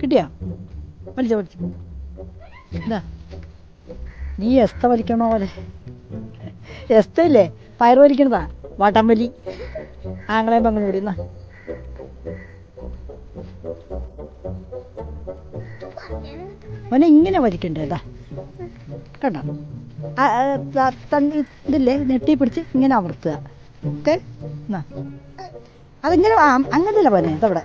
കിട്ടിയാ? വലിച്ചോ വലിച്ചു. എന്താ നീ എസ്ത വലിക്കണ പോലെ എസ്ത ഇല്ലേ പയർ വലിക്കണതാ വടം വലി. ആങ്ങളെ പങ്ങളും കൂടി എന്നാ മോനെ ഇങ്ങനെ വലിക്കണ്ടേതാ കണ്ടോ? ഇതില്ലേ നെട്ടി പിടിച്ച് ഇങ്ങനെ അമർത്തുക. ഓക്കെ എന്നാ അതിങ്ങനെ അങ്ങനെയല്ല പോനെ ഇതവിടെ.